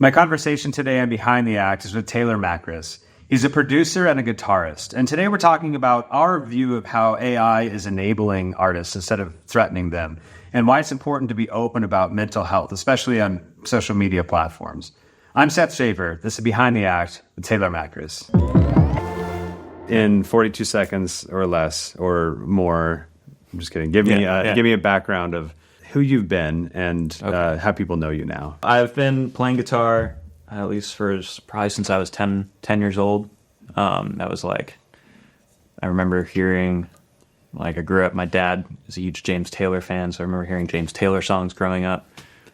My conversation today on Behind the Act is with Taylor Macres. He's a producer and a guitarist. And today we're talking about our view of how AI is enabling artists instead of threatening them, and why it's important to be open about mental health, especially on social media platforms. I'm Seth Shaver. This is Behind the Act with Taylor Macres. In 42 seconds or less or more, I'm just kidding, give me a background of who you've been and how people know you now. I've been playing guitar at least for probably since I was 10 years old. That was like, I remember hearing, I grew up, my dad is a huge James Taylor fan, so I remember hearing James Taylor songs growing up.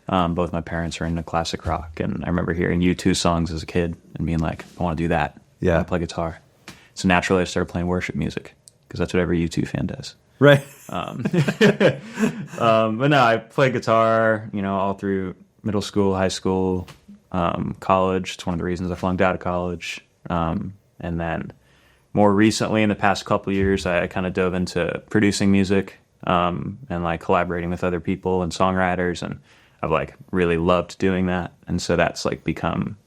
Both my parents are into classic rock, and I remember hearing U2 songs as a kid and being like, I want to do that. I want to play guitar. So naturally I started playing worship music, because that's what every U2 fan does. Right. But no, I played guitar, all through middle school, high school, college. It's one of the reasons I flunked out of college. And then more recently, in the past couple of years, I kind of dove into producing music, and collaborating with other people and songwriters. And I've really loved doing that. And so that's become,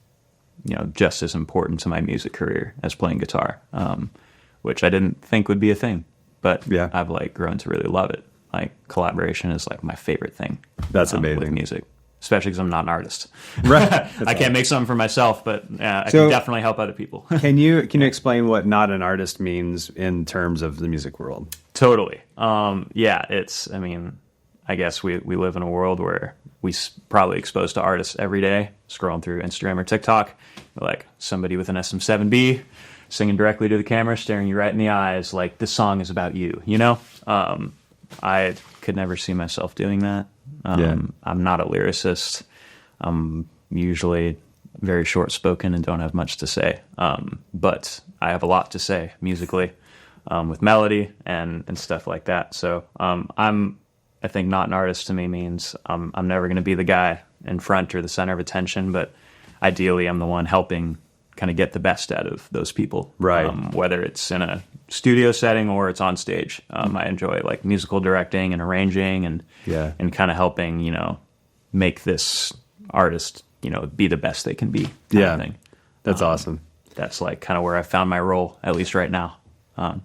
just as important to my music career as playing guitar, which I didn't think would be a thing. But I've grown to really love it. Collaboration is my favorite thing. That's amazing. With music, especially because I'm not an artist. Right. I can't make something for myself, but I can definitely help other people. Can you explain what not an artist means in terms of the music world? Totally. It's. I guess we live in a world where we probably exposed to artists every day, scrolling through Instagram or TikTok, somebody with an SM7B. Singing directly to the camera, staring you right in the eyes, this song is about you, I could never see myself doing that. I'm not a lyricist. I'm usually very short-spoken and don't have much to say. But I have a lot to say musically, with melody and stuff like that. So I think not an artist to me means I'm never going to be the guy in front or the center of attention, but ideally I'm the one helping kind of get the best out of those people, right? Whether it's in a studio setting or it's on stage. I enjoy musical directing and arranging and kind of helping make this artist be the best they can be. That's awesome. That's kind of where I found my role, at least right now. I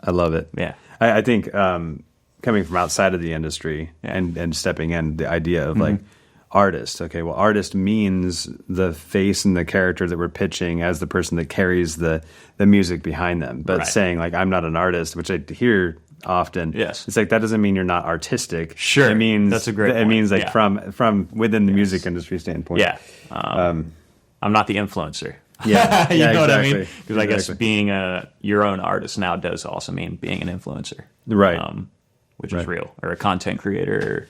love it. Yeah, I think coming from outside of the industry and stepping in, the idea of artist. Okay, well, artist means the face and the character that we're pitching as the person that carries the music behind them. But saying I'm not an artist, which I hear often. Yes, it's that doesn't mean you're not artistic. Sure, it means that's a great point. It means from within the music industry standpoint. Yeah, I'm not the influencer. Yeah, you know exactly. what I mean? Because I guess being your own artist now does also mean being an influencer, right? Which is real, or a content creator.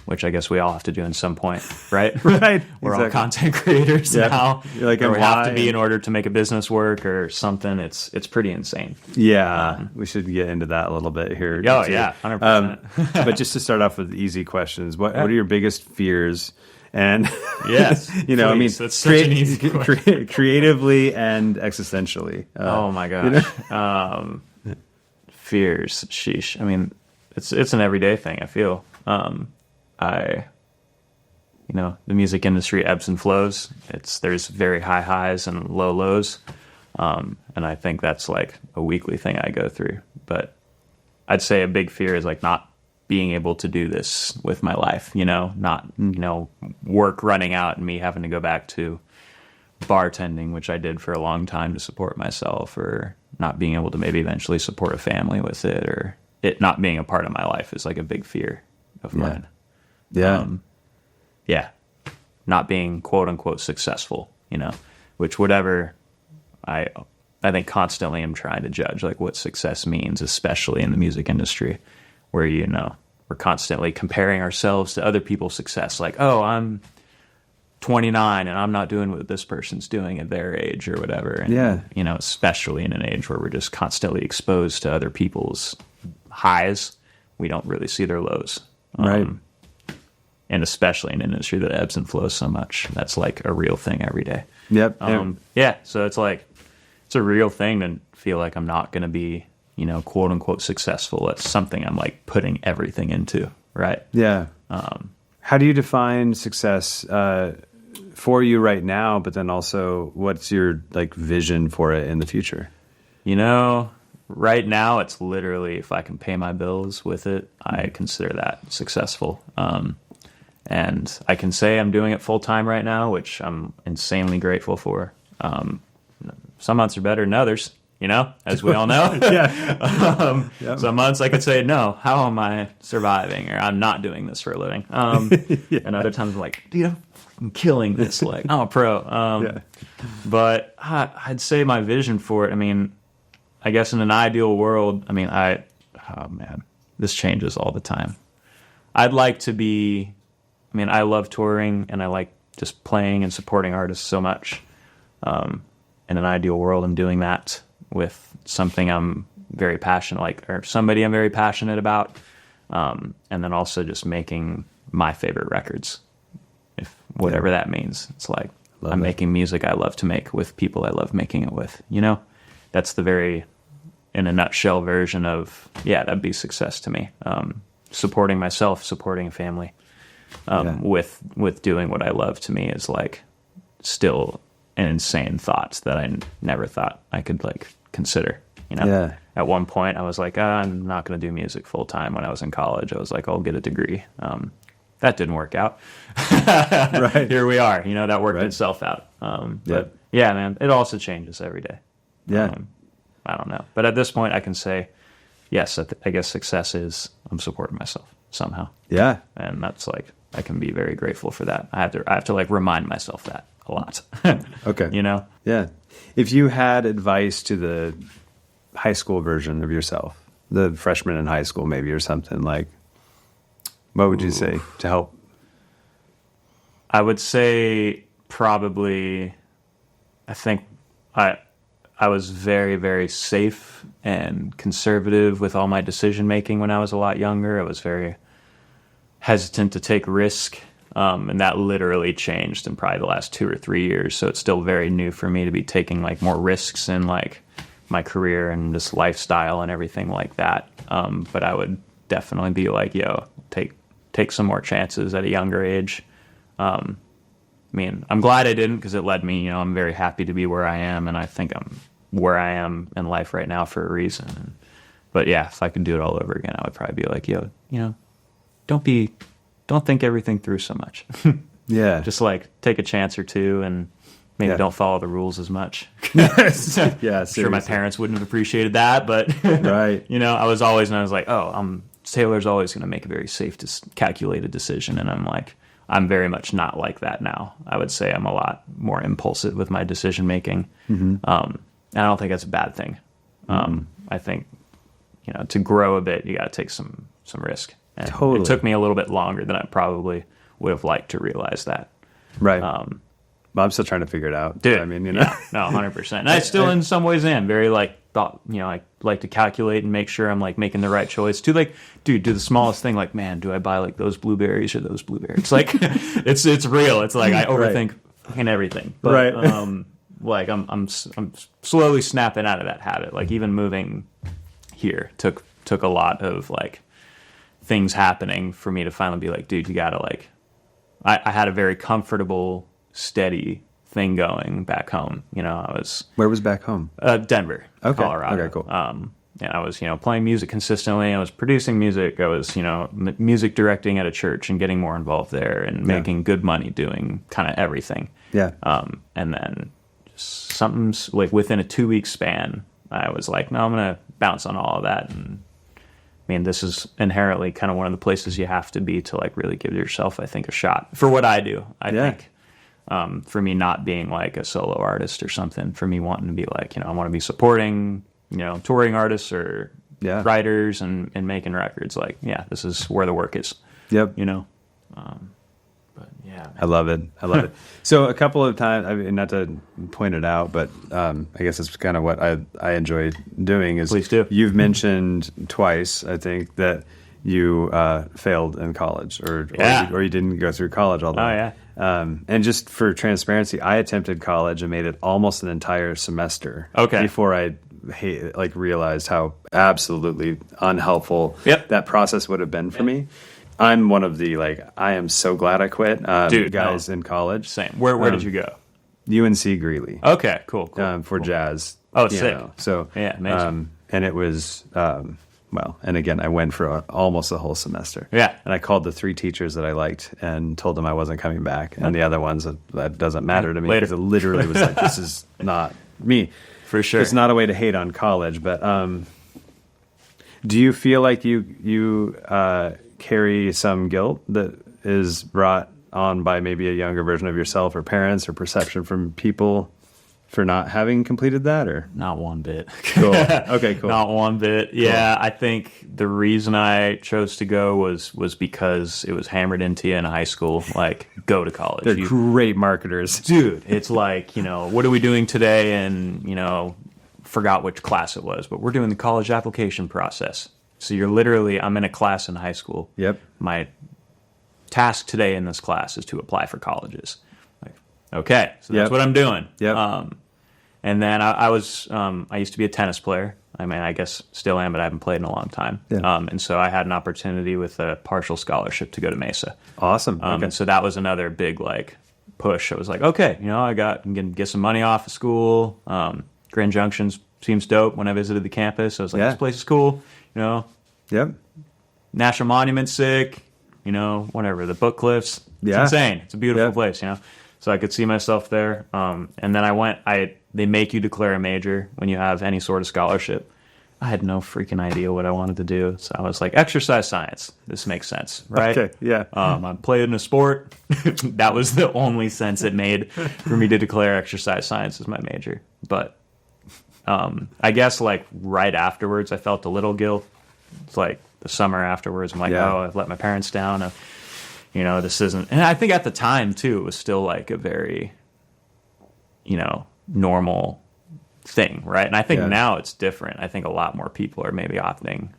Which I guess we all have to do in some point, right? Right. We're all content creators now. You're or we have to be in order to make a business work or something. It's pretty insane. Yeah, we should get into that a little bit here. Oh, yeah, 100%. But just to start off with easy questions, what are your biggest fears? And yes, please, that's such an easy question. Creatively and existentially. Oh my gosh, fears. Sheesh. It's an everyday thing. I feel. The music industry ebbs and flows. There's very high highs and low lows. And I think that's a weekly thing I go through. But I'd say a big fear is not being able to do this with my life, not, work running out and me having to go back to bartending, which I did for a long time to support myself, or not being able to maybe eventually support a family with it, or it not being a part of my life is a big fear of mine. Not being quote unquote successful, which whatever I think constantly am trying to judge what success means, especially in the music industry, where we're constantly comparing ourselves to other people's success. I'm 29 and I'm not doing what this person's doing at their age or whatever. And, especially in an age where we're just constantly exposed to other people's highs, we don't really see their lows. Right. And especially in an industry that ebbs and flows so much, that's a real thing every day. Yep. So it's it's a real thing to feel like I'm not going to be, quote unquote successful. It's something I'm putting everything into, right? Yeah. How do you define success for you right now, but then also what's your like vision for it in the future? You know, right now it's literally if I can pay my bills with it, I consider that successful. And I can say I'm doing it full time right now, which I'm insanely grateful for. Some months are better than others, you know, as we all know. Yep. Some months I could say, no, how am I surviving? Or I'm not doing this for a living. And other times I'm like, dude, I'm killing this. Like, I'm a pro. But I'd say my vision for it, I mean, I guess in an ideal world, I mean, oh man, this changes all the time. I'd like to be, I mean, I love touring and I like just playing and supporting artists so much. In an ideal world, I'm doing that with something I'm very passionate, like, or somebody I'm very passionate about. And then also just making my favorite records, if whatever that means. It's like I'm making music I love to make with people I love making it with, you know? That's the very, in a nutshell version of, that'd be success to me. Supporting myself, supporting a family, with doing what I love to me is like still an insane thought that I never thought I could like consider, you know? Yeah. At one point I was like, I'm not going to do music full time. When I was in college, I was like, I'll get a degree. That didn't work out. Right. Here we are, you know, that worked itself out. But yeah, man, it also changes every day. Yeah. I don't know. But at this point I can say, yes, I guess success is I'm supporting myself somehow. Yeah. And that's like, I can be very grateful for that. I have to like remind myself that a lot. Okay. You know? Yeah. If you had advice to the high school version of yourself, the freshman in high school maybe or something, like, what would you say to help? I would say probably, I think I was very, very safe and conservative with all my decision making when I was a lot younger. I was very hesitant to take risk. And that literally changed in probably the last 2 or 3 years. So it's still very new for me to be taking like more risks in like my career and this lifestyle and everything like that. But I would definitely be like, yo, take some more chances at a younger age. I mean, I'm glad I didn't because it led me, you know, I'm very happy to be where I am. And I think I'm where I am in life right now for a reason. But yeah, if I could do it all over again, I would probably be like, yo, you know, don't think everything through so much. Yeah. Just like take a chance or two and maybe don't follow the rules as much. Yeah, I'm sure my parents wouldn't have appreciated that, but right. You know, I was like, Taylor's always going to make a very safe, calculated decision. And I'm like, I'm very much not like that now. I would say I'm a lot more impulsive with my decision making. Mm-hmm. And I don't think that's a bad thing. I think, you know, to grow a bit, you got to take some risk. And totally. It took me a little bit longer than I probably would have liked to realize that. Right. But I'm still trying to figure it out. Dude, I mean, you know. Yeah, no, 100%. And I still, in some ways, am very like thought. You know, I like to calculate and make sure I'm like making the right choice. To like, dude, do the smallest thing. Like, man, do I buy like those blueberries or those blueberries? Like, it's real. It's like I overthink fucking everything. But, right. Like I'm slowly snapping out of that habit. Like even moving here took a lot of like things happening for me to finally be like, dude, you gotta like. I had a very comfortable, steady thing going back home. You know, I was... Where was back home? Denver, Colorado. Okay, cool. And I was, you know, playing music consistently. I was producing music. I was, you know, music directing at a church and getting more involved there and making good money doing kind of everything. Yeah. And then just something's like within a 2-week span, I was like, no, I'm going to bounce on all of that. And I mean, this is inherently kind of one of the places you have to be to like really give yourself, I think, a shot for what I do. I think for me, not being like a solo artist or something, for me wanting to be like, you know, I want to be supporting, you know, touring artists or writers and making records. Like, yeah, this is where the work is. Yep. You know, but yeah, man. I love it. So a couple of times, I mean, not to point it out, but I guess it's kind of what I enjoy doing is please do. You've mentioned twice, I think, that you failed in college or you didn't go through college all the way. Oh, yeah. And just for transparency, I attempted college and made it almost an entire semester before I realized how absolutely unhelpful that process would have been for me. I'm one of the, like, I am so glad I quit Dude, guys in college. Same. Where did you go? UNC Greeley. Okay, cool. For jazz. Oh, sick. So, yeah, amazing. And it was, well, and again, I went for almost the whole semester. Yeah. And I called the 3 teachers that I liked and told them I wasn't coming back. And the other ones, that doesn't matter to me. Later. Because it literally was like, this is not me. For sure. It's not a way to hate on college, but do you feel like you carry some guilt that is brought on by maybe a younger version of yourself or parents or perception from people for not having completed that? Or Not one bit. cool. Okay, cool. Not one bit. Yeah, I think the reason I chose to go was because it was hammered into you in high school. Like, go to college. They're great marketers. Dude, it's like, what are we doing today? And, forgot which class it was, but we're doing the college application process. So you're literally, I'm in a class in high school. Yep. My task today in this class is to apply for colleges. Like, okay, so that's what I'm doing. Yep. And then I used to be a tennis player. I mean, I guess still am, but I haven't played in a long time. Yeah. And so I had an opportunity with a partial scholarship to go to Mesa. Awesome. Okay. So that was another big, push. I was like, okay, I'm going to get some money off of school. Grand Junction seems dope when I visited the campus. I was like, this place is cool. Yep. National Monument's sick. Whatever. The Book Cliffs. It's Yeah. insane. It's a beautiful place, So I could see myself there. And then they make you declare a major when you have any sort of scholarship. I had no freaking idea what I wanted to do. So I was like, exercise science. This makes sense, right? Okay, yeah. I played in a sport. That was the only sense it made for me to declare exercise science as my major. But I guess right afterwards, I felt a little guilt. It's like the summer afterwards. I'm like, oh, I've let my parents down. This isn't. And I think at the time too, it was still a very, normal thing, right? And I think now it's different. I think a lot more people are maybe opting.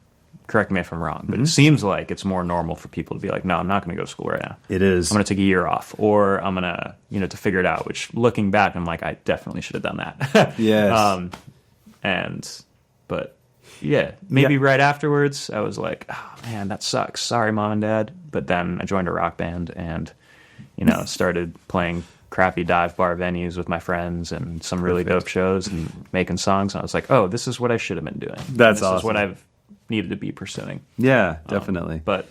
Correct me if I'm wrong, but it seems like it's more normal for people to be like, no, I'm not going to go to school right now. It is. I'm going to take a year off, or I'm going to, to figure it out, which looking back, I'm like, I definitely should have done that. Yes. But yeah, maybe right afterwards, I was like, oh man, that sucks. Sorry, mom and dad. But then I joined a rock band and, started playing crappy dive bar venues with my friends and some really dope shows and making songs. And I was like, oh, this is what I should have been doing. That's this awesome. is what I've needed to be pursuing. Yeah, definitely. But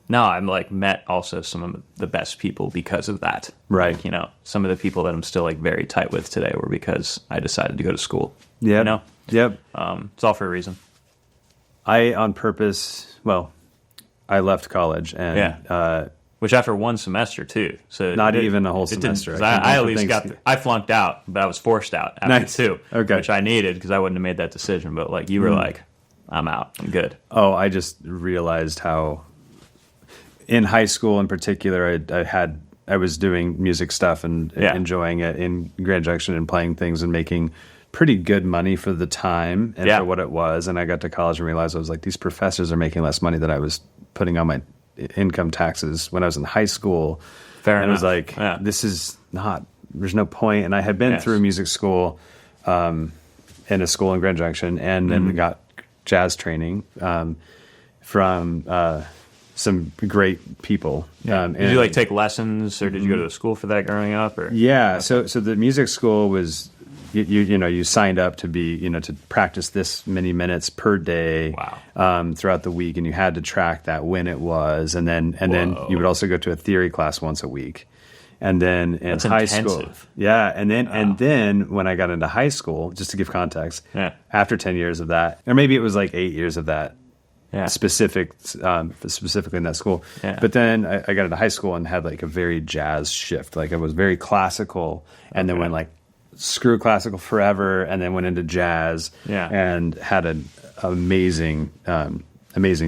no, I'm met also some of the best people because of that. Right. Some of the people that I'm still very tight with today were because I decided to go to school. Yeah. Yep. It's all for a reason. I, on purpose, I left college and which after one semester too. So not even a whole semester. I at least I flunked out, but I was forced out after 2, okay. which I needed because I wouldn't have made that decision. But you were like, I'm out. I'm good. Oh, I just realized how in high school in particular, I was doing music stuff and enjoying it in Grand Junction and playing things and making pretty good money for the time and for what it was. And I got to college and realized I was like, these professors are making less money than I was putting on my income taxes when I was in high school. Fair and enough. It was like, this is not, there's no point. And I had been through music school in a school in Grand Junction and then got jazz training from some great people. Did you take lessons or did you go to a school for that growing up? Or? Yeah. So the music school was, you signed up to be, to practice this many minutes per day throughout the week, and you had to track that when it was, and then you would also go to a theory class once a week, and then in high school, and then when I got into high school, just to give context, after 10 years of that, or maybe it was 8 years of that. Specifically in that school. But then I got into high school and had a very jazz shift. I was very classical and then went screw classical forever and then went into jazz and had an amazing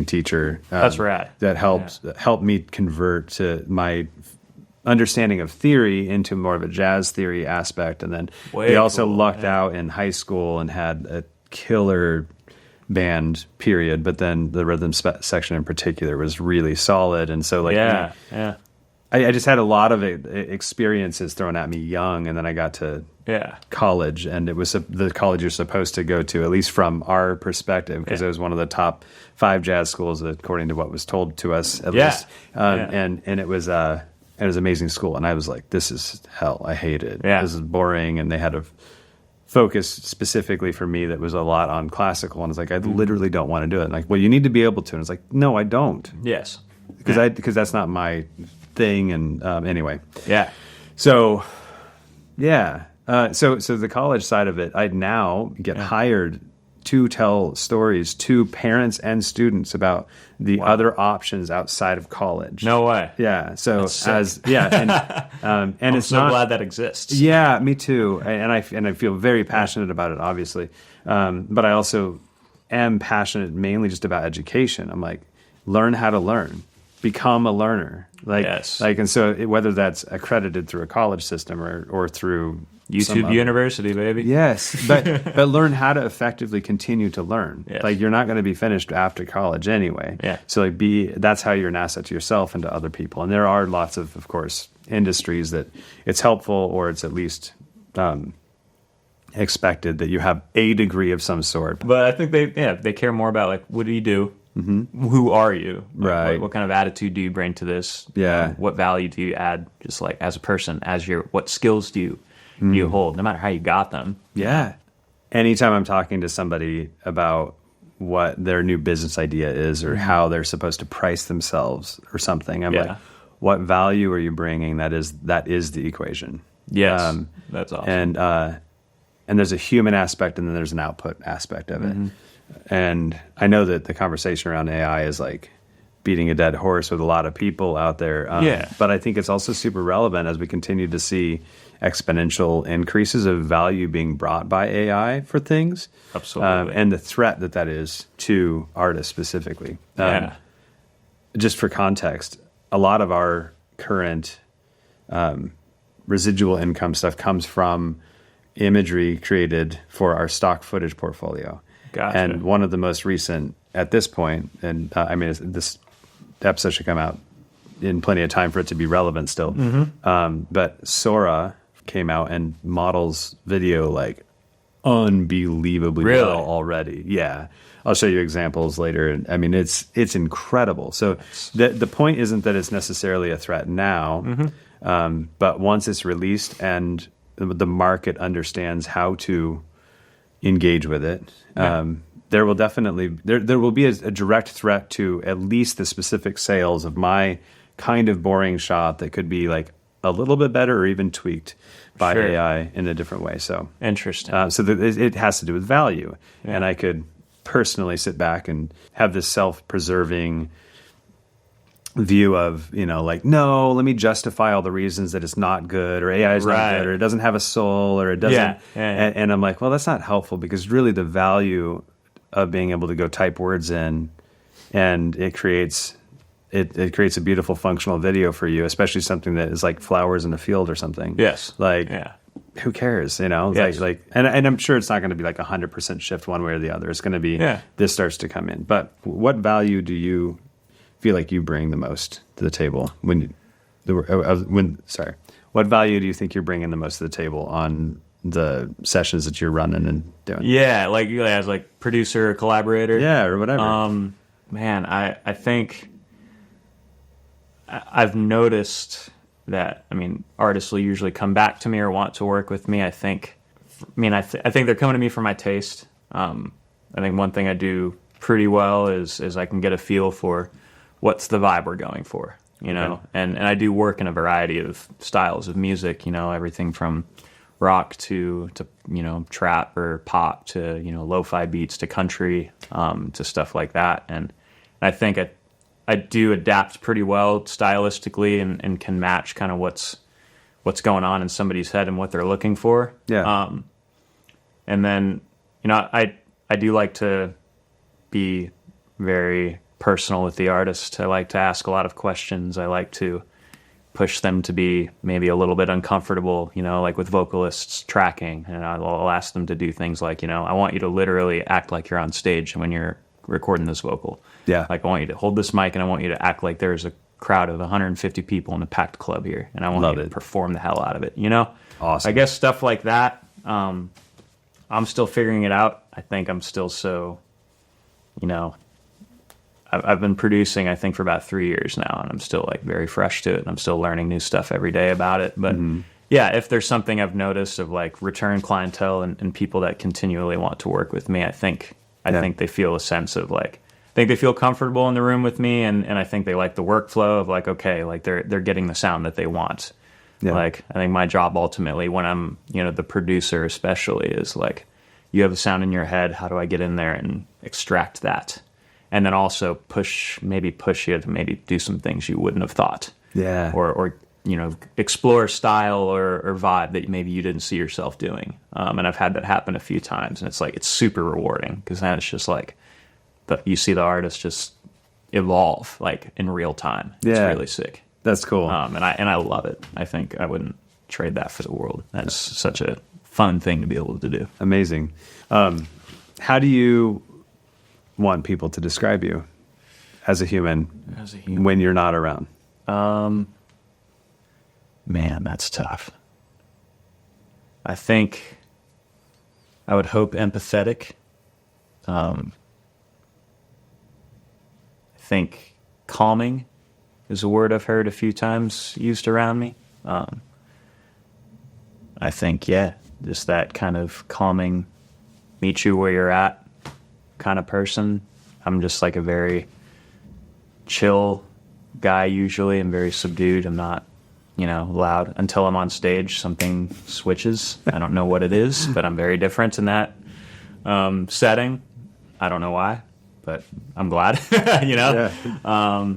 teacher. That's rad. That helped me convert to my understanding of theory into more of a jazz theory aspect. And then we also lucked out in high school and had a killer band period, but then the rhythm section in particular was really solid. And so I just had a lot of experiences thrown at me young, and then I got to college, and it was the college you're supposed to go to, at least from our perspective, because it was one of the top 5 jazz schools, according to what was told to us, at least. And it was an amazing school, and I was like, this is hell. I hate it. This is boring, and they had a focus specifically for me that was a lot on classical, and I was like, I literally don't want to do it. And like, well, you need to be able to, and it's like, no, I don't. Yes. Because that's not my thing, and anyway. So the college side of it, I'd now get hired to tell stories to parents and students about the other options outside of college. No way. Yeah. So and I'm it's so glad that exists. Yeah, me too. And I feel very passionate about it, obviously. But I also am passionate mainly just about education. I'm like, learn how to learn. Become a learner. And so whether that's accredited through a college system or through YouTube University, baby. Yes, but learn how to effectively continue to learn. Yes. Like, you're not going to be finished after college anyway. Yeah. So that's how you're an asset to yourself and to other people. And there are lots of course, industries that it's helpful, or it's at least expected that you have a degree of some sort. But I think they care more about, like, what do you do? Mm-hmm. Who are you? Like, right. What kind of attitude do you bring to this? Yeah. What value do you add, just like as a person? What skills do you hold, no matter how you got them? Yeah. Anytime I'm talking to somebody about what their new business idea is, or how they're supposed to price themselves or something, I'm like, what value are you bringing? That is the equation. Yes. That's awesome. And there's a human aspect, and then there's an output aspect of it. And I know that the conversation around AI is like beating a dead horse with a lot of people out there. But I think it's also super relevant as we continue to see exponential increases of value being brought by AI for things. Absolutely. And the threat that is to artists specifically. Just for context, a lot of our current residual income stuff comes from imagery created for our stock footage portfolio. Gotcha. And one of the most recent at this point, and this episode should come out in plenty of time for it to be relevant still. But Sora came out and models video like unbelievably well already. Yeah. I'll show you examples later. And I mean, it's incredible. So the point isn't that it's necessarily a threat now, but once it's released and the market understands how to engage with it, there will definitely there will be a direct threat to at least the specific sales of my kind of boring shot that could be like a little bit better or even tweaked by AI in a different way. So interesting. It has to do with value, and I could personally sit back and have this self-preserving view of, like, no, let me justify all the reasons that it's not good, or AI is not good, or it doesn't have a soul, or it doesn't. And I'm like, well, that's not helpful, because really the value of being able to go type words in, and it creates a beautiful functional video for you, especially something that is like flowers in a field or something. Yes. Like, who cares, Yes. And I'm sure it's not going to be like 100% shift one way or the other. It's going to be, this starts to come in. But what value do you feel like you bring the most to the table what value do you think you're bringing the most to the table on the sessions that you're running and doing? Yeah, like as like producer or collaborator. Yeah, or whatever. Man, I think I've noticed that, artists will usually come back to me or want to work with me. I think they're coming to me for my taste. I think one thing I do pretty well is I can get a feel for what's the vibe we're going for, and I do work in a variety of styles of music, everything from rock to trap or pop to, lo-fi beats to country, to stuff like that. And I think I do adapt pretty well stylistically and can match kind of what's going on in somebody's head and what they're looking for. Yeah. And then, I do like to be very personal with the artist. I like to ask a lot of questions. I like to push them to be maybe a little bit uncomfortable, like with vocalists tracking. And I'll ask them to do things like, I want you to literally act like you're on stage when you're recording this vocal. Yeah. Like, I want you to hold this mic and I want you to act like there's a crowd of 150 people in a packed club here, and I want Love you to it. perform the hell out of it, you know? Awesome. I guess stuff like that, I'm still figuring it out. I think I'm still so, you know, I've been producing, I think, for about 3 years now, and I'm still like very fresh to it, and I'm still learning new stuff every day about it. But yeah, if there's something I've noticed of like return clientele and people that continually want to work with me, I think they feel a sense of like, I think they feel comfortable in the room with me, and I think they like the workflow of like, okay, like they're getting the sound that they want. Yeah. Like, I think my job ultimately, when I'm, you know, the producer especially, is like, you have a sound in your head, how do I get in there and extract that? And then also push you to maybe do some things you wouldn't have thought. Yeah. Or you know, explore style or vibe that maybe you didn't see yourself doing. And I've had that happen a few times, and it's like, it's super rewarding, because then it's just like, you see the artist just evolve like in real time. It's really sick. That's cool. And I love it. I think I wouldn't trade that for the world. That's such a fun thing to be able to do. Amazing. How do you want people to describe you as a human when you're not around? Man, that's tough. I think I would hope empathetic. I think calming is a word I've heard a few times used around me. I think, yeah, just that kind of calming, meet you where you're at kind of person. I'm just like a very chill guy usually. I'm very subdued. I'm not, you know, loud until I'm on stage. Something switches. I don't know what it is, but I'm very different in that setting. I don't know why, but I'm glad, you know? Yeah.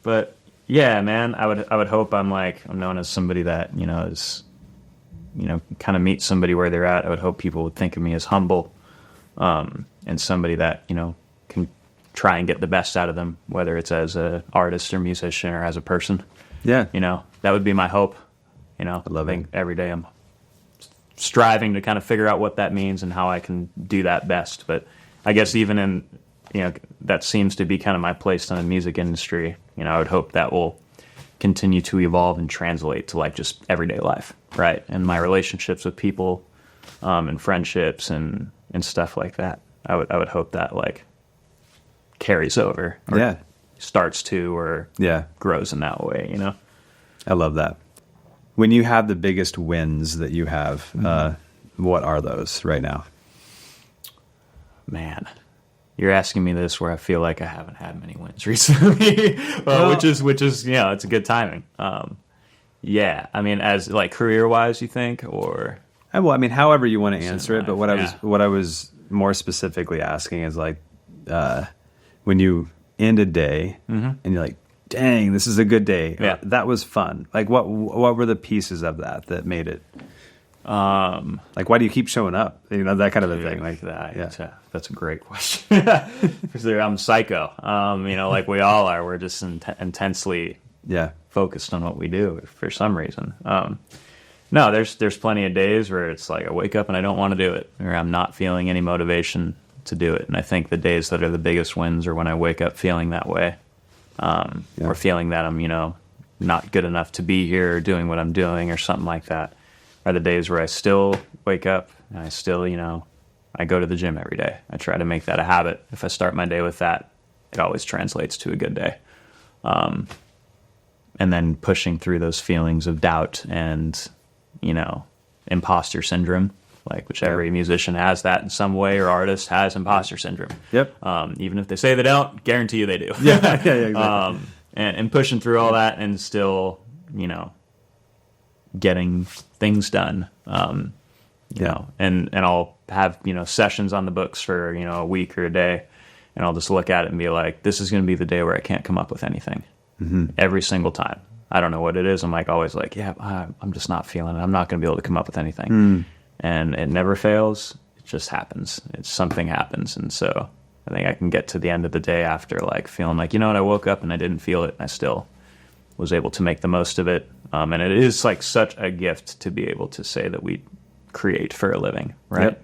But yeah, man, I would hope I'm known as somebody that, you know, is, you know, kind of meet somebody where they're at. I would hope people would think of me as humble, and somebody that, you know, can try and get the best out of them, whether it's as an artist or musician or as a person. Yeah. You know, that would be my hope. You know, I love it. Every day I'm striving to kind of figure out what that means and how I can do that best. But I guess even in, you know, that seems to be kind of my place in the music industry. You know, I would hope that will continue to evolve and translate to like just everyday life, right? And my relationships with people, and friendships and stuff like that. I would hope that like carries over, or starts to, or grows in that way. You know, I love that. When you have the biggest wins that you have, what are those right now? Man, you're asking me this where I feel like I haven't had many wins recently, which is you know, it's a good timing. Yeah, I mean, as like career wise, you think, or Well, I mean, however you want to answer it, but what I was more specifically asking is like, when you end a day and you're like, dang, this is a good day. That was fun. Like, what were the pieces of that made it? Like, why do you keep showing up? You know, that kind of a thing. Like that. Yeah. That's a great question. I'm psycho. You know, like we all are. We're just intensely focused on what we do for some reason. No, there's plenty of days where it's like I wake up and I don't want to do it, or I'm not feeling any motivation to do it. And I think the days that are the biggest wins are when I wake up feeling that way, or feeling that I'm, you know, not good enough to be here or doing what I'm doing or something like that. Are the days where I still wake up and I still, you know, I go to the gym every day. I try to make that a habit. If I start my day with that, it always translates to a good day. And then pushing through those feelings of doubt and, you know, imposter syndrome, like which every musician has that in some way, or artist has imposter syndrome. Yep. Even if they say they don't, guarantee you they do. Exactly. And pushing through all that and still, you know, getting things done. You know, and I'll have, you know, sessions on the books for, you know, a week or a day, and I'll just look at it and be like, this is going to be the day where I can't come up with anything. Every single time. I don't know what it is. I'm like always like, I'm just not feeling it. I'm not going to be able to come up with anything. And it never fails. It just happens. Something happens. And so I think I can get to the end of the day after like feeling like, you know what, I woke up and I didn't feel it, and I still was able to make the most of it. And it is like such a gift to be able to say that we create for a living, right?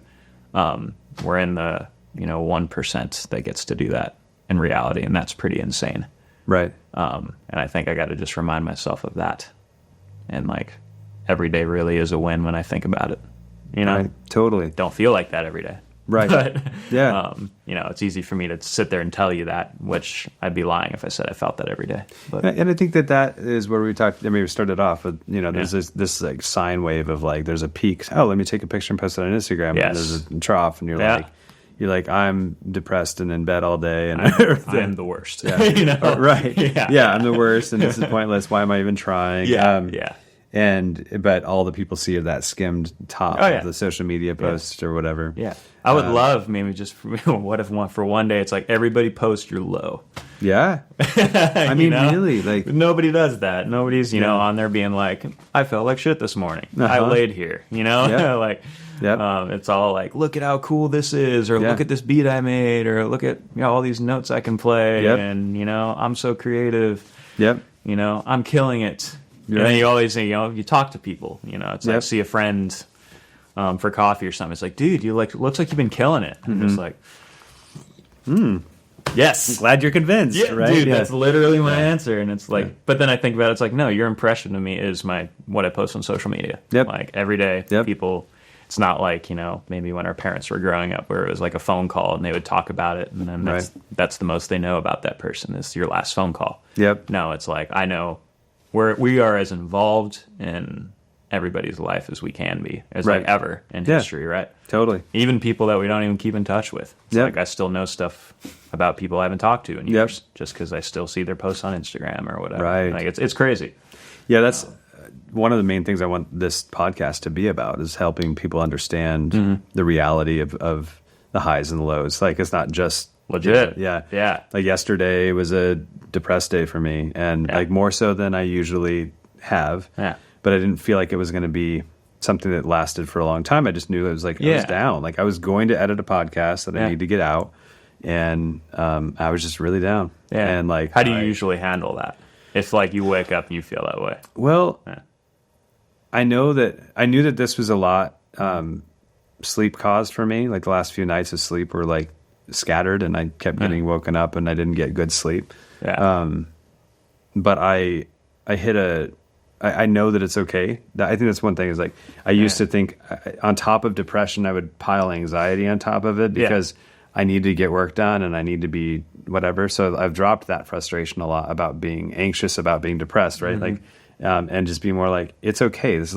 We're in the, you know, 1% that gets to do that in reality, and that's pretty insane. Right. And I think I got to just remind myself of that. And like every day really is a win when I think about it. You know, Right. Totally. don't feel like that every day. Right. But, Yeah. you know, it's easy for me to sit there and tell you that, which I'd be lying if I said I felt that every day. But And I think that is where we talked. I mean, we started off with, you know, there's this like sine wave of like, there's a peak. Oh, let me take a picture and post it on Instagram. Yes. And there's a trough, and Yeah. you're like, I'm depressed and in bed all day, and I'm the worst. Yeah. You know? Right. Yeah. I'm the worst, and this is pointless. Why am I even trying? Yeah. But all the people see are that skimmed top Oh, yeah. of the social media post or whatever. Yeah. I would love maybe just what if for one day it's like everybody post your low. Yeah. I mean, know? really, like, Nobody does that. Nobody's, you know, Yeah. on there being like, I felt like shit this morning. I Uh-huh. laid here, you know? Yeah. Like, Yep. it's all like, look at how cool this is, or Yeah. look at this beat I made, or look at, you know, all these notes I can play, Yep. and, you know, I'm so creative, yep. you know, I'm killing it. You're And then right. you always, you know, you talk to people, you know, it's like, Yep. see a friend for coffee or something. It's like, dude, you like, looks like you've been killing it. I'm just like, yes. Glad you're convinced, Yeah, right? dude, Yeah. that's literally my answer. And it's like, but then I think about it, it's like, no, your impression of me is what I post on social media. Yep. Like every day, Yep. people, it's not like, you know, maybe when our parents were growing up where it was like a phone call and they would talk about it. And then that's the most they know about that person is your last phone call. Yep. No, it's like, I know we are as involved in everybody's life as we can be, as Right. like ever in Yeah. history, right? Totally. Even people that we don't even keep in touch with. It's Yep. like I still know stuff about people I haven't talked to in Yep. years just because I still see their posts on Instagram or whatever. Right. Like it's crazy. Yeah, that's one of the main things I want this podcast to be about is helping people understand the reality of the highs and the lows. Like, it's not just Legit. Yeah. Yeah. Like yesterday was a depressed day for me, and Yeah. like more so than I usually have. Yeah. But I didn't feel like it was going to be something that lasted for a long time. I just knew it was like, I was Yeah. down. Like, I was going to edit a podcast that I Yeah. need to get out. And I was just really down. Yeah. And like, how do you usually handle that? If like you wake up and you feel that way. Well, Yeah. I knew that this was a lot sleep caused for me. Like the last few nights of sleep were like scattered, and I kept getting woken up, and I didn't get good sleep. Yeah. But I know that it's okay. I think that's one thing is like, I used to think on top of depression, I would pile anxiety on top of it because I need to get work done and I need to be whatever. So I've dropped that frustration a lot about being anxious, about being depressed, right? Like, and just be more like, it's okay. This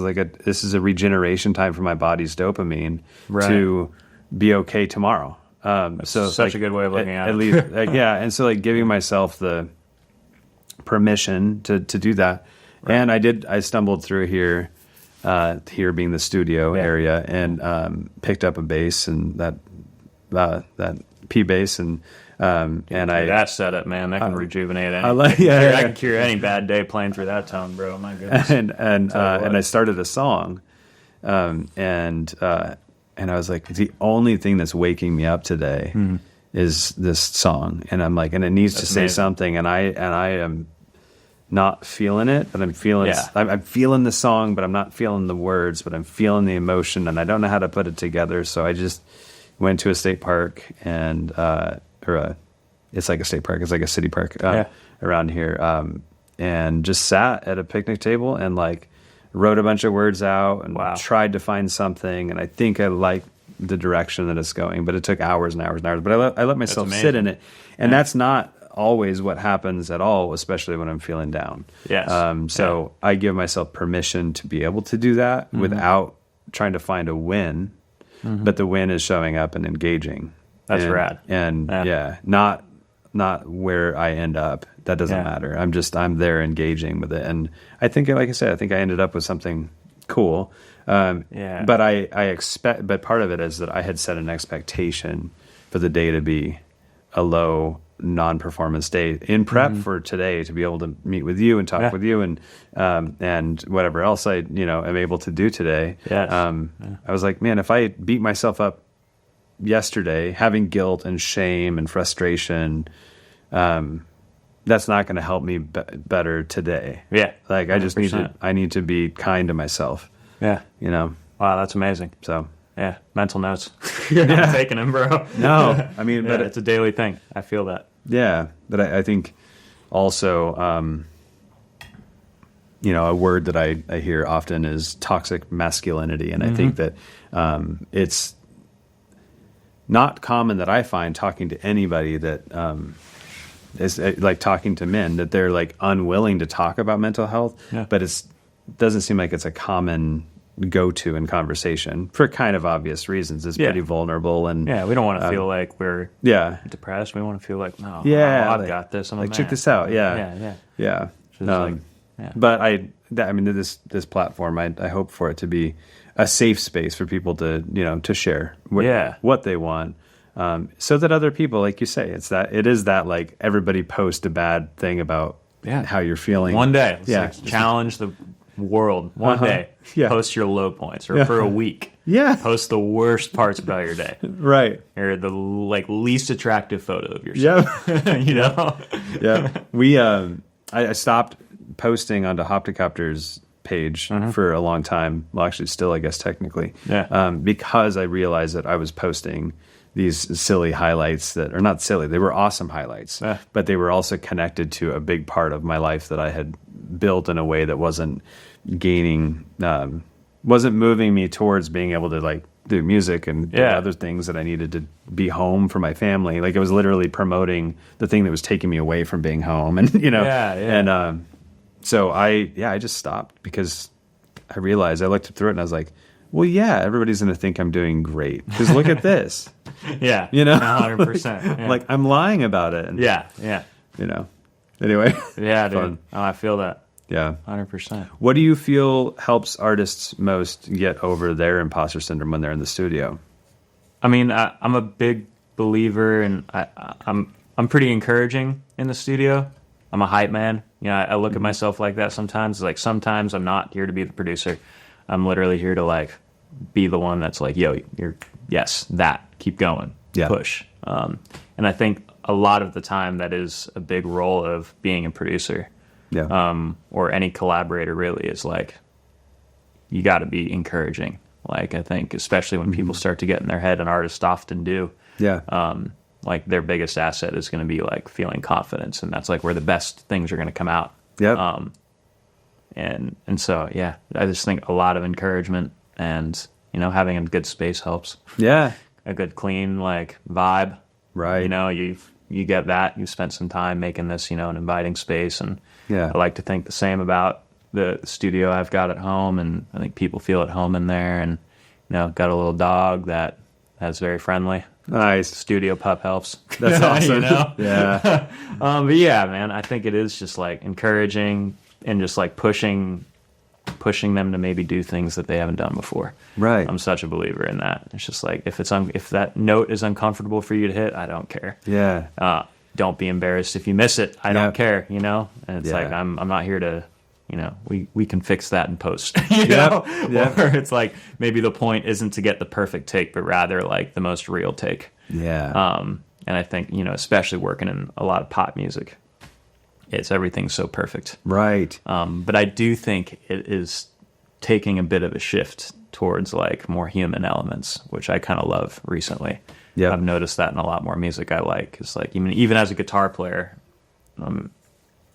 is a regeneration time for my body's dopamine to be okay tomorrow. So such a good way of looking at it. At least, and so like giving myself the permission to do that. And I stumbled through here being the studio area, and picked up a bass, and that P bass, and that setup, man, that can rejuvenate any. I I can cure any bad day playing through that tone, bro. My goodness. and I started a song, and I was like, the only thing that's waking me up today is this song, and I'm like, and it needs to say amazing. something, and I am not feeling it, but I'm feeling I'm feeling the song, but I'm not feeling the words, but I'm feeling the emotion, and I don't know how to put it together. So I just went to a state park, and it's like a state park, it's like a city park around here, and just sat at a picnic table and like wrote a bunch of words out and tried to find something, and I think I like the direction that it's going, but it took hours and hours and hours. But I let myself sit in it, and that's not always what happens at all, especially when I'm feeling down. Yes. So I give myself permission to be able to do that without trying to find a win, but the win is showing up and engaging. That's rad. And not where I end up. That doesn't matter. I'm there engaging with it. And I think, like I said, I think I ended up with something cool. But but part of it is that I had set an expectation for the day to be a low non-performance day in prep for today, to be able to meet with you and talk with you and whatever else I am able to do today. I was like, man, if I beat myself up yesterday, having guilt and shame and frustration, that's not going to help me better today. Like 100%. I just need to be kind to myself. Wow, that's amazing. So mental notes. You're not taking them, bro. No, I mean, but it's a daily thing. I feel that. Yeah, but I think also, a word that I hear often is toxic masculinity. And I think that it's not common that I find talking to anybody that is like talking to men, that they're like unwilling to talk about mental health, but doesn't seem like it's a common go-to in conversation for kind of obvious reasons. It's pretty vulnerable, and we don't want to feel like we're depressed. We want to feel like, I've got this. I'm like, a man. Check this out. But this platform, I hope for it to be a safe space for people to to share what they want, so that other people, like you say, it is that like everybody post a bad thing about how you're feeling one day. Let's challenge the world one day. Post your low points, or for a week. Post the worst parts about your day. Right. Or the least attractive photo of yourself. We I stopped posting onto Hopticopter's page for a long time. Well, actually, still, I guess technically, because I realized that I was posting these silly highlights that are not silly. They were awesome highlights, but they were also connected to a big part of my life that I had built in a way that wasn't moving me towards being able to like do music and do other things that I needed to be home for my family. Like, it was literally promoting the thing that was taking me away from being home, and and so I just stopped because I realized, I looked through it and I was like, well, everybody's going to think I'm doing great because look at this. 100%. Like, I'm lying about it. And, Anyway. Yeah, dude. Oh, I feel that. Yeah. 100%. What do you feel helps artists most get over their imposter syndrome when they're in the studio? I mean, I'm a big believer, and I'm pretty encouraging in the studio. I'm a hype man. I look at myself like that sometimes. Like, sometimes I'm not here to be the producer. I'm literally here to like be the one that's like, yo, keep going, push. And I think a lot of the time that is a big role of being a producer, or any collaborator really, is like, you got to be encouraging. Like, I think especially when people start to get in their head, and artists often do, like their biggest asset is going to be like feeling confidence, and that's like where the best things are going to come out. And so I just think a lot of encouragement and having a good space helps. A good clean like vibe, right? You get that. You spent some time making this an inviting space, and I like to think the same about the studio I've got at home, and I think people feel at home in there. And got a little dog that's very friendly. Nice. Studio pup helps. That's awesome. But man, I think it is just like encouraging and just like pushing them to maybe do things that they haven't done before. Right. I'm such a believer in that. It's just like, if that note is uncomfortable for you to hit, I don't care. Don't be embarrassed if you miss it. I don't care. And it's like, I'm not here to, we can fix that in post. Or it's like, maybe the point isn't to get the perfect take, but rather like the most real take. And I think, especially working in a lot of pop music, everything's so perfect. Right. But I do think it is taking a bit of a shift towards like more human elements, which I kind of love recently. I've noticed that in a lot more music I like. It's like, even as a guitar player,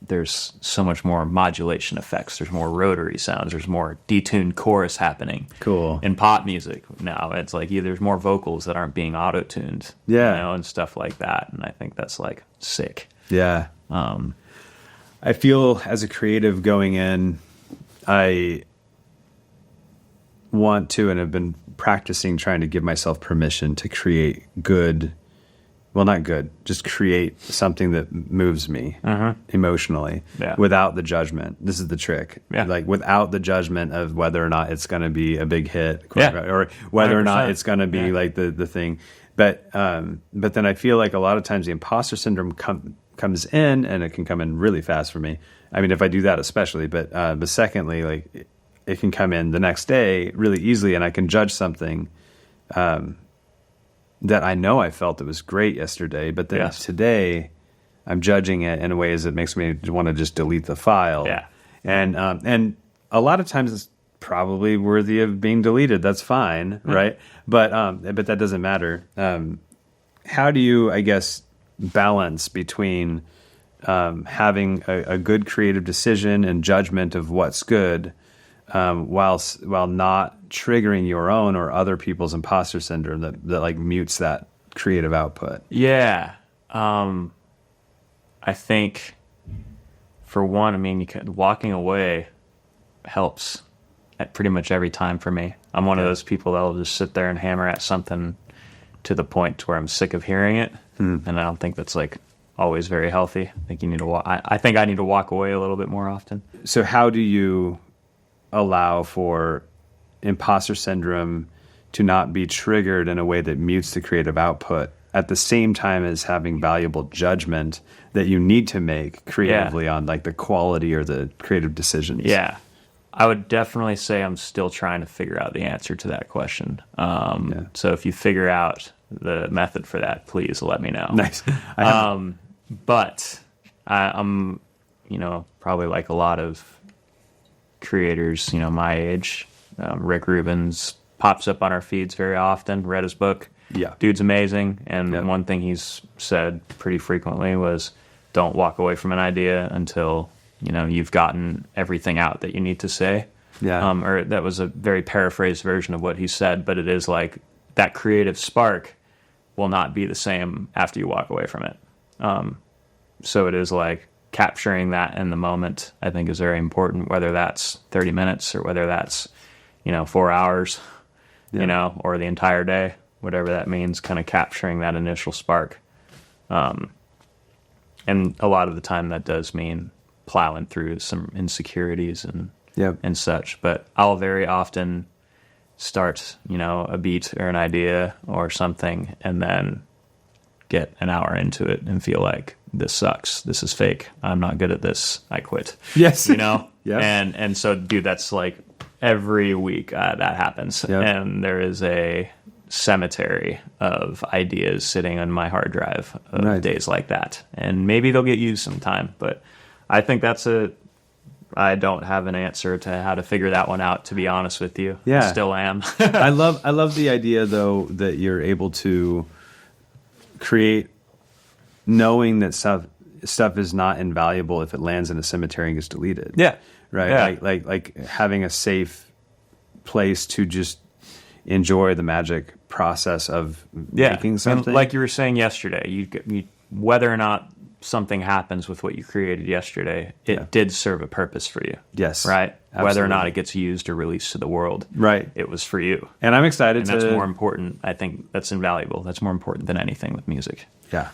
there's so much more modulation effects. There's more rotary sounds. There's more detuned chorus happening. Cool. In pop music now, it's like there's more vocals that aren't being auto-tuned. And stuff like that. And I think that's like sick. I feel as a creative going in, I want to, and have been practicing trying to give myself permission to create just create something that moves me emotionally without the judgment. This is the trick. Like, without the judgment of whether or not it's going to be a big hit, or whether 100%. Or not it's going to be like the thing. But then I feel like a lot of times the imposter syndrome comes in, and it can come in really fast for me. I mean, if I do that especially, but secondly, like, it can come in the next day really easily, and I can judge something that I know I felt it was great yesterday, but then today I'm judging it in ways that makes me want to just delete the file. And a lot of times it's probably worthy of being deleted. That's fine, right? But that doesn't matter. How do you, I guess, balance between having a good creative decision and judgment of what's good, while not triggering your own or other people's imposter syndrome that like mutes that creative output. Yeah. I think for one, I mean, walking away helps at pretty much every time for me. I'm one of those people that'll just sit there and hammer at something to the point to where I'm sick of hearing it. And I don't think that's like always very healthy. I think you need to I think I need to walk away a little bit more often. So how do you allow for imposter syndrome to not be triggered in a way that mutes the creative output at the same time as having valuable judgment that you need to make creatively on like the quality or the creative decisions? Yeah. I would definitely say I'm still trying to figure out the answer to that question. So if you figure out the method for that, please let me know. Nice. But I'm, probably like a lot of creators, my age. Rick Rubin's pops up on our feeds very often. Read his book. Yeah. Dude's amazing. And one thing he's said pretty frequently was, don't walk away from an idea until you've gotten everything out that you need to say. Yeah. Or that was a very paraphrased version of what he said, but it is like that creative spark will not be the same after you walk away from it. So it is like capturing that in the moment, I think, is very important, whether that's 30 minutes or whether that's, 4 hours, or the entire day, whatever that means, kind of capturing that initial spark. And a lot of the time that does mean plowing through some insecurities and such. But I'll very often start, a beat or an idea or something, and then get an hour into it and feel like this sucks. This is fake. I'm not good at this. I quit. Yes. Yeah. And so, dude, that's like every week that happens. Yep. And there is a cemetery of ideas sitting on my hard drive of days like that. And maybe they'll get used sometime, but I think I don't have an answer to how to figure that one out, to be honest with you. Yeah. I still am. I love the idea though that you're able to create knowing that stuff is not invaluable if it lands in a cemetery and gets deleted. Yeah. Right. Yeah. Like having a safe place to just enjoy the magic process of making something. And like you were saying yesterday, you whether or not something happens with what you created yesterday, it did serve a purpose for you. Yes. Right? Absolutely. Whether or not it gets used or released to the world. Right. It was for you. And I'm excited that's more important. I think that's invaluable. That's more important than anything with music. Yeah.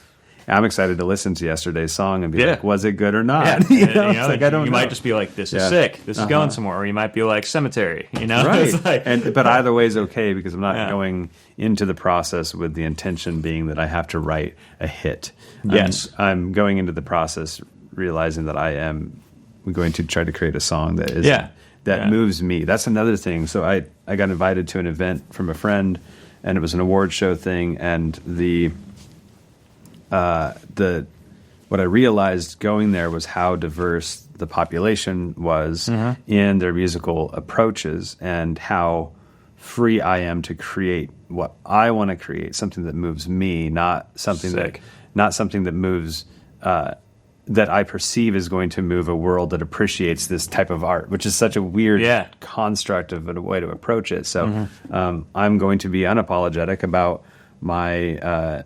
I'm excited to listen to yesterday's song and be like, was it good or not? Yeah. It's like, I don't know. You might just be like, this is sick. This is going somewhere. Or you might be like, cemetery. Right. It's like, but either way is okay because I'm not going into the process with the intention being that I have to write a hit. Yes. I'm going into the process realizing that I am going to try to create a song that is moves me. That's another thing. So I got invited to an event from a friend, and it was an award show thing, and what I realized going there was how diverse the population was in their musical approaches and how free I am to create what I want to create, something that moves me, not something that moves that I perceive is going to move a world that appreciates this type of art, which is such a weird construct of a way to approach it. So I'm going to be unapologetic about my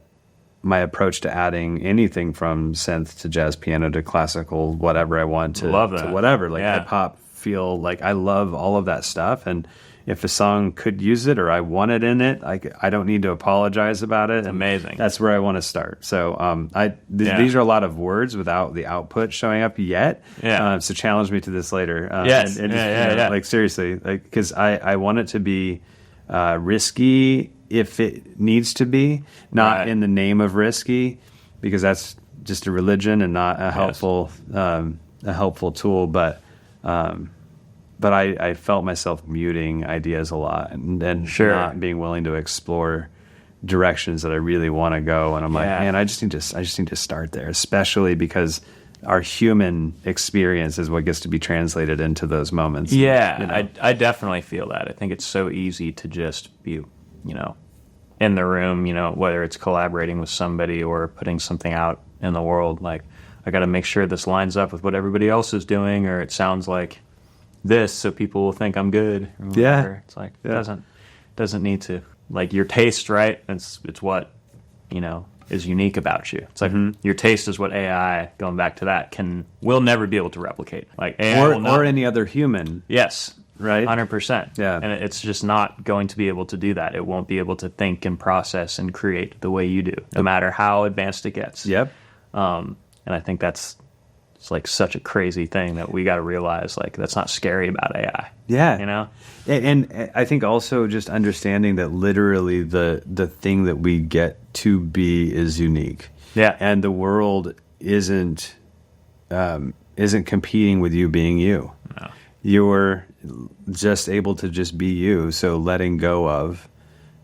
approach to adding anything from synth to jazz piano to classical, whatever I want to whatever, like hip hop, feel like I love all of that stuff. And if a song could use it or I want it in it, I don't need to apologize about it. Amazing. That's where I want to start. So these are a lot of words without the output showing up yet. Yeah. So challenge me to this later. Yes. Like seriously, like, because I want it to be risky if it needs to be, not in the name of risky, because that's just a religion and not a helpful tool. But I felt myself muting ideas a lot and not being willing to explore directions that I really want to go. And I'm like, man, I just need to start there, especially because our human experience is what gets to be translated into those moments. Yeah, I definitely feel that. I think it's so easy to just be, in the room, whether it's collaborating with somebody or putting something out in the world. Like, I got to make sure this lines up with what everybody else is doing, or it sounds like this, so people will think I'm good. Or whatever. It's like, it doesn't need to. Like, your taste, right? It's what, is unique about you. It's like your taste is what AI, going back to that, will never be able to replicate. Like AI or any other human. Yes. Right? 100%. Yeah. And it's just not going to be able to do that. It won't be able to think and process and create the way you do, no matter how advanced it gets. Yep. And I think it's like such a crazy thing that we got to realize, like, that's not scary about AI. Yeah. And I think also just understanding that literally the thing that we get to be is unique. Yeah. And the world isn't competing with you being you. No. You're just able to just be you. So letting go of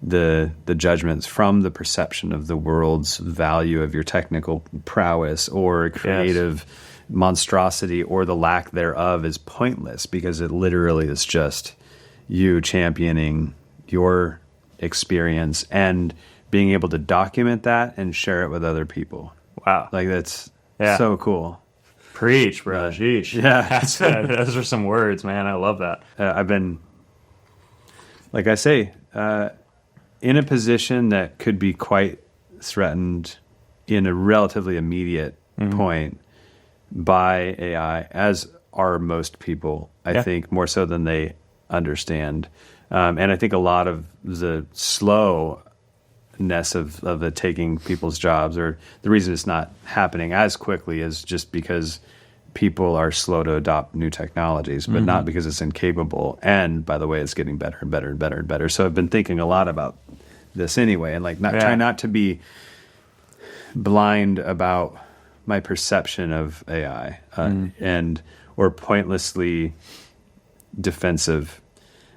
the judgments from the perception of the world's value of your technical prowess or creative monstrosity or the lack thereof is pointless, because it literally is just you championing your experience and being able to document that and share it with other people. Wow. Like, that's so cool. Preach, bro. Sheesh. Yeah. Those are some words, man. I love that. I've been, like I say, in a position that could be quite threatened in a relatively immediate point by AI, as are most people, I think, more so than they understand. And I think a lot of the slowness of it taking people's jobs, or the reason it's not happening as quickly, is just because people are slow to adopt new technologies, but not because it's incapable. And by the way, it's getting better and better and better and better. So I've been thinking a lot about this anyway, and like try not to be blind about my perception of AI and or pointlessly defensive.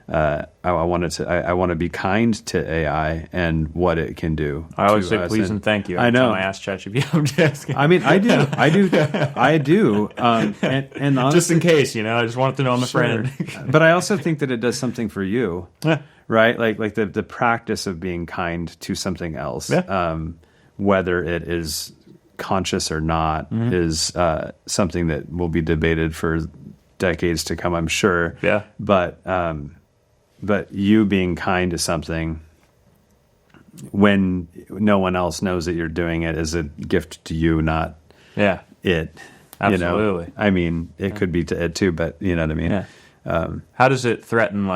I want to be kind to AI and what it can do. I always say please and thank you. I know. I ask ChatGPT. I'm just I mean, I do. And honestly, just in case, I just wanted to know I'm a friend. But I also think that it does something for you, right? Like the practice of being kind to something else, whether it is conscious or not, is something that will be debated for decades to come, I'm sure. Yeah. But you being kind to something when no one else knows that you're doing it is a gift to you, not it. Absolutely. I mean, it could be to it too, but you know what I mean? Yeah. How does it threaten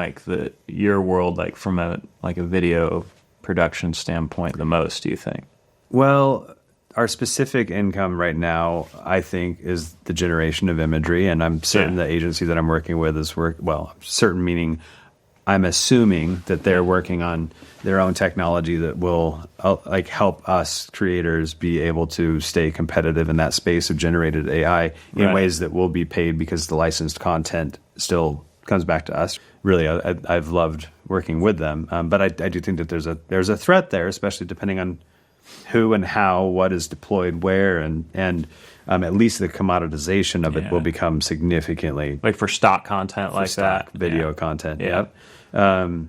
your world, like from a video production standpoint, the most, do you think? Well, our specific income right now, I think, is the generation of imagery, and I'm certain the agency that I'm working with is certain meaning I'm assuming that they're working on their own technology that will help us creators be able to stay competitive in that space of generated AI in ways that will be paid, because the licensed content still comes back to us. Really, I've loved working with them, but I do think that there's a threat there, especially depending on who and how, what is deployed where, and at least the commoditization of it will become significantly, like for stock content, like stock that video content. Yep. But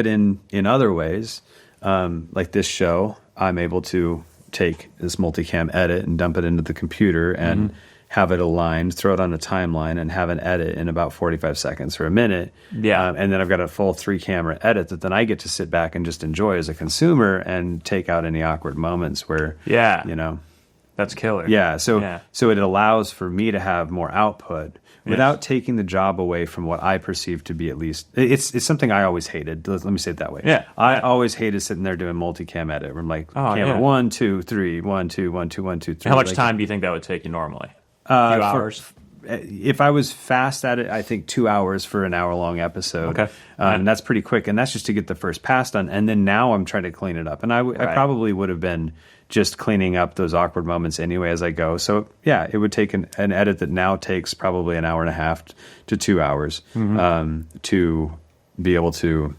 in other ways, like this show, I'm able to take this multicam edit and dump it into the computer and have it aligned, throw it on a timeline, and have an edit in about 45 seconds or a minute. Yeah. And then I've got a full 3-camera edit that then I get to sit back and just enjoy as a consumer and take out any awkward moments where, that's killer. Yeah. So it allows for me to have more output without taking the job away from what I perceive to be, at least, it's something I always hated. Let me say it that way. Yeah. I always hated sitting there doing multicam edit. Where I'm like, camera 1, 2, 3, 1, 2, 1, 2, 1, 2, 3. How much time do you think that would take you normally? A few hours? If I was fast at it, I think 2 hours for an hour-long episode. Okay. And that's pretty quick, and that's just to get the first pass done. And then now I'm trying to clean it up. And I probably would have been just cleaning up those awkward moments anyway as I go. So, it would take an edit that now takes probably an hour and a half to 2 hours to be able to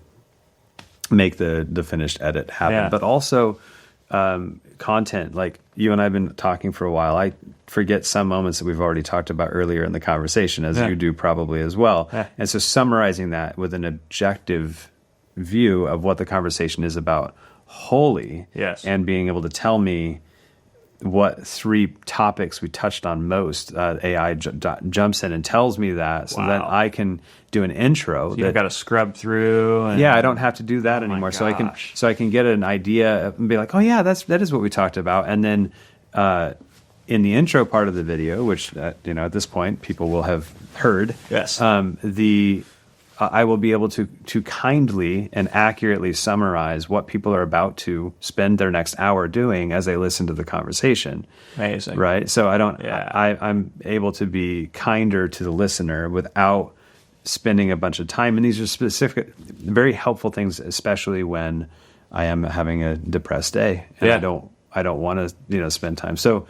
make the finished edit happen. Yeah. But also content, like you and I have been talking for a while. I forget some moments that we've already talked about earlier in the conversation, as you do probably as well. Yeah. And so summarizing that with an objective view of what the conversation is about wholly, and being able to tell me what 3 topics we touched on most, AI jumps in and tells me that, so then I can do an intro. So you've got to scrub through. And, I don't have to do that anymore. So I can get an idea and be like, oh yeah, that is what we talked about. And then in the intro part of the video, which at this point people will have heard, yes, I will be able to kindly and accurately summarize what people are about to spend their next hour doing as they listen to the conversation. Amazing, right? So I'm able to be kinder to the listener without spending a bunch of time. And these are specific, very helpful things, especially when I am having a depressed day and I don't want to spend time. So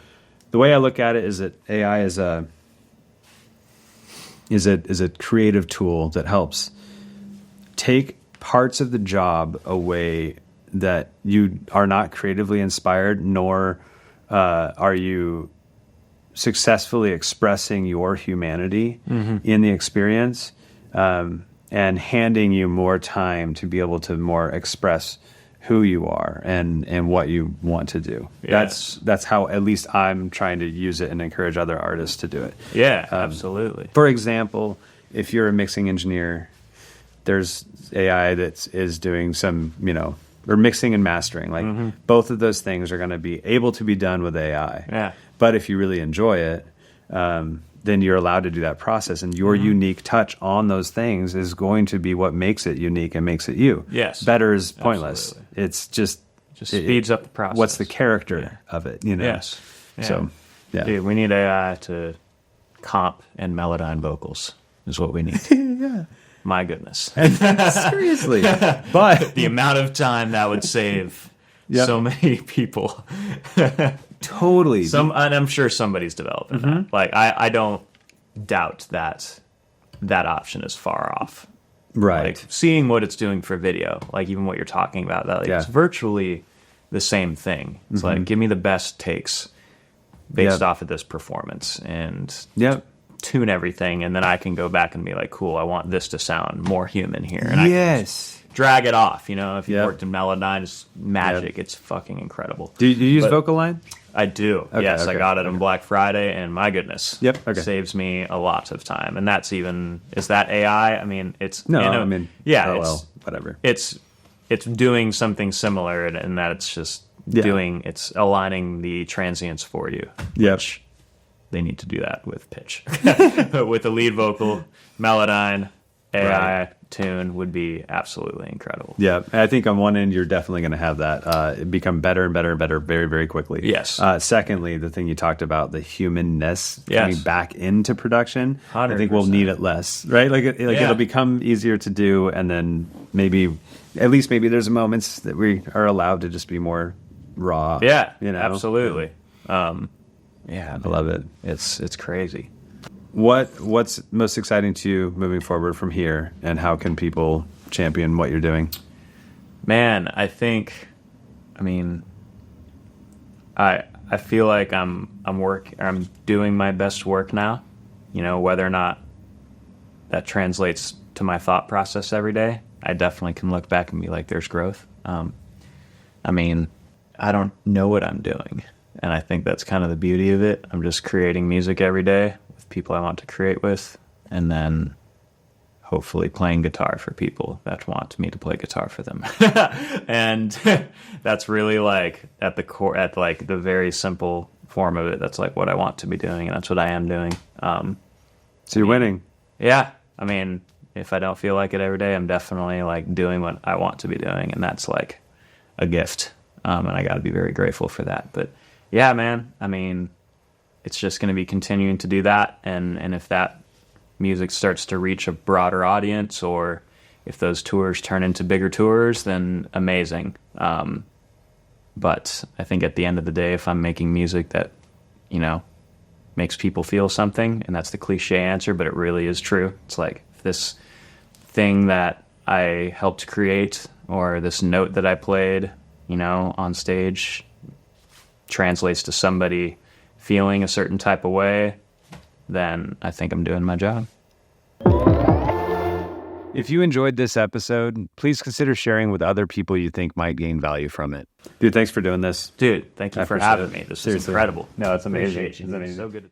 the way I look at it is that AI is a creative tool that helps take parts of the job away that you are not creatively inspired, nor are you successfully expressing your humanity in the experience, and handing you more time to be able to more express who you are and what you want to do. Yes. That's how at least I'm trying to use it and encourage other artists to do it. Yeah, absolutely. For example, if you're a mixing engineer, there's AI that is doing some, or mixing and mastering. Like both of those things are going to be able to be done with AI. Yeah. But if you really enjoy it, then you're allowed to do that process, and your unique touch on those things is going to be what makes it unique and makes it you. Yes. Better is pointless. Absolutely. It's just speeds up the process. What's the character of it? Yes. Yeah. So, yeah. Dude, we need AI to comp and Melodyne vocals is what we need. Yeah. My goodness. Seriously. But the amount of time that would save so many people. Totally. And I'm sure somebody's developing that. Like, I don't doubt that option is far off. Right. Like, seeing what it's doing for video, like even what you're talking about, that it's virtually the same thing. It's like, give me the best takes based off of this performance and tune everything, and then I can go back and be like, cool, I want this to sound more human here. And I can drag it off. If you worked in Melodyne, it's magic. It's fucking incredible. Do you use Vocal Line? I do. Okay, yes, I got it on Black Friday, and my goodness, saves me a lot of time. And that's is that AI? I mean, it's whatever. It's doing something similar in that it's just it's aligning the transients for you. Which they need to do that with pitch. But with the lead vocal, Melodyne, AI tune would be absolutely incredible. Yeah, I think on one end you're definitely going to have that become better and better and better very, very quickly. Yes. Secondly, the thing you talked about, the humanness coming back into production, 100%. I think we'll need it less, right? It'll become easier to do, and then maybe there's moments that we are allowed to just be more raw. Yeah, absolutely. I love it. It's crazy. What's most exciting to you moving forward from here, and how can people champion what you're doing? Man, I feel like I'm doing my best work now. Whether or not that translates to my thought process every day, I definitely can look back and be like, there's growth. I don't know what I'm doing, and I think that's kind of the beauty of it. I'm just creating music every day with people I want to create with, and then hopefully playing guitar for people that want me to play guitar for them. And that's really like at the core, at like the very simple form of it. That's like what I want to be doing, and that's what I am doing. So you're winning. Yeah. If I don't feel like it every day, I'm definitely like doing what I want to be doing, and that's like a gift. And I got to be very grateful for that. But yeah, man, it's just going to be continuing to do that. And if that music starts to reach a broader audience, or if those tours turn into bigger tours, then amazing. But I think at the end of the day, if I'm making music that, makes people feel something, and that's the cliche answer, but it really is true. It's like, if this thing that I helped create, or this note that I played, on stage, translates to somebody feeling a certain type of way, then I think I'm doing my job. If you enjoyed this episode, please consider sharing with other people you think might gain value from it. Dude, thanks for doing this. Dude, thank you for having me. This is incredible. No, it's amazing. Appreciate you. It's amazing. So good.